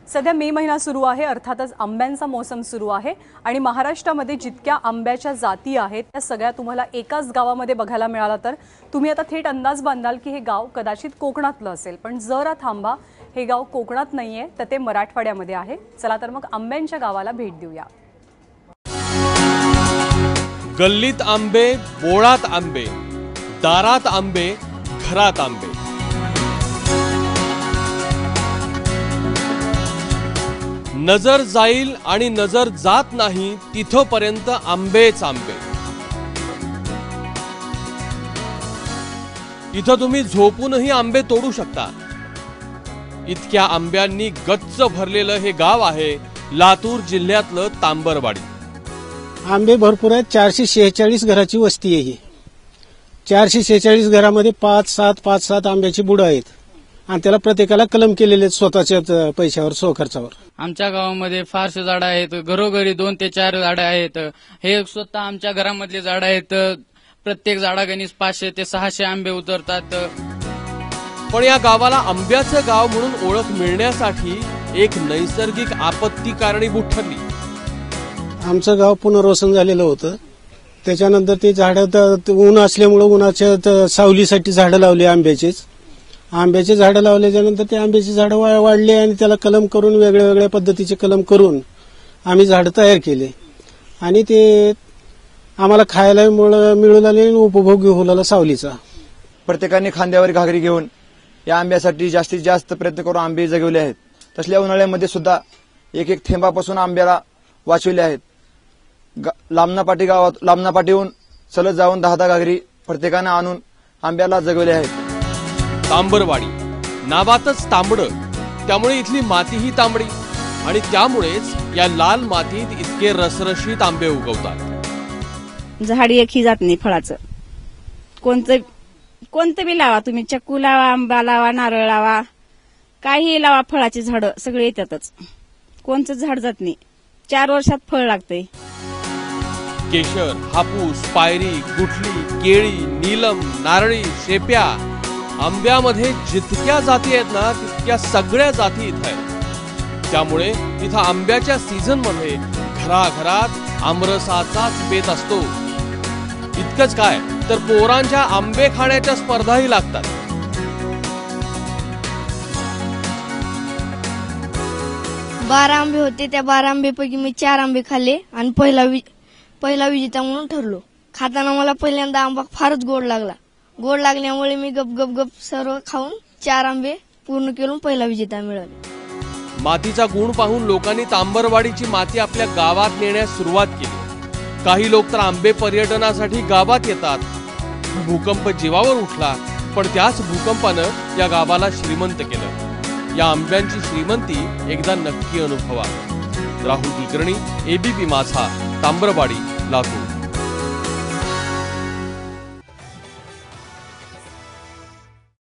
सध्या मे महिना सुरू आहे, अर्थातच आंब्यांचा मोसम सुरू आहे आणि महाराष्ट्रामध्ये जितक्या आंब्याच्या जाती आहेत त्या सगळ्या तुम्हाला एकाच गावामध्ये बघायला मिळाला तर तुम्ही आता थेट अंदाज बांधाल की हे गाव कदाचित कोकणातलं असेल। पण जरा थांबा, हे गाव कोकणात नाहीये तर ते मराठवाड्यामध्ये आहे। चला तर मग आंब्यांच्या गावाला भेट देऊया। गल्लीत आंबे, बोळात आंबे, दारात आंबे, घरात आंबे। नजर जाईल आणि नजर जात नाही तिथपर्यंत आंबेच आंबे। इथं तुम्ही झोपूनही आंबे तोडू शकता। इतक्या आंब्यांनी गच्च भरलेलं हे गाव आहे लातूर जिल्ह्यातलं तांबरवाडी। आंबे भरपूर आहेत। 446 घराची वस्ती आहे। 446 घरामध्ये 5-7 आंब्याची बुडं आहेत आणि त्याला प्रत्येकाला कलम केलेले स्वतःच्या पैशावर स्वखर्चावर। आमच्या गावामध्ये फारसे झाडं आहेत, घरोघरी 2 ते 4 झाडं आहेत। हे स्वतः आमच्या घरामधले झाडं आहेत। प्रत्येक झाडागणीस 500 ते 600 आंबे उतरतात। पण या गावाला आंब्याचं गाव म्हणून ओळख मिळण्यासाठी एक नैसर्गिक आपत्ती कारणीभूत ठरली। आमचं गाव पुनर्वसन झालेलं होतं। त्याच्यानंतर ते झाडं ऊन असल्यामुळे उन्हाच्या सावलीसाठी झाडं लावली आंब्याचे झाडं लावल्याच्या नंतर ते आंब्याची झाडं वाढले आणि त्याला कलम करून वेगळ्या पद्धतीचे कलम करून आम्ही झाडं तयार केले आणि ते आम्हाला खायला मिळू लागले, उपभोग घेऊ लागला सावलीचा। प्रत्येकाने खांद्यावर घागरी घेऊन या आंब्यासाठी जास्तीत जास्त प्रयत्न करून आंबे जगवले आहेत। तसल्या उन्हाळ्यामध्ये सुद्धा एक थेंबापासून आंब्याला वाचवले आहेत। लांबनापाटीहून सलग जाऊन 10 घागरी प्रत्येकाने आणून आंब्याला जगवले आहेत। तांबरवाडी नावातच तांबडं, त्यामुळे इथली मातीही तांबडी आणि त्यामुळेच या लाल मातीत इतके रसरशीत आंबे उगवतात। झाड एकही जात नाही फळाचं। कोणतं बी लावा तुम्ही, चक्कू लावा, आंबा लावा, नारळ लावा, काही लावा, फळाची झाडं सगळे येतातच। कोणतं झाड जात नाही। 4 वर्षात फळ लागतंय। केशर, हापूस, पायरी, गुठली, केळी, नीलम, नारळी, शेप्या, आंब्यामध्ये जितक्या जाती आहेत ना तितक्या सगळ्या जाती इथं आहेत। त्यामुळे इथं आंब्याच्या सीझन मध्ये घराघरात आमरसाचाच बेत असतो। इतकंच काय तर पोरांच्या आंबे खाण्याच्या स्पर्धाही लागतात। 12 आंबे होते, त्या 12 आंब्यापैकी मी 4 आंबे खाल्ले आणि पहिला विजेता म्हणून ठरलो। खाताना मला पहिल्यांदा आंबा फारच गोड लागला। गोड लागल्यामुळे मी गप सर्व खाऊन 4 आंबे पूर्ण करून पहिला विजेता मिळाला। मातीचा गुण पाहून लोकांनी तांबरवाडीची माती आपल्या गावात नेण्यास सुरुवात केली। काही लोक तर आंबे पर्यटनासाठी गावात येतात। भूकंप जीवावर उठला, पण त्याच भूकंपानं या गावाला श्रीमंत केलं। या आंब्यांची श्रीमंती एकदा नक्की अनुभवा। राहुल कुलकर्णी, ABP माझा, तांबरवाडी, लातूर।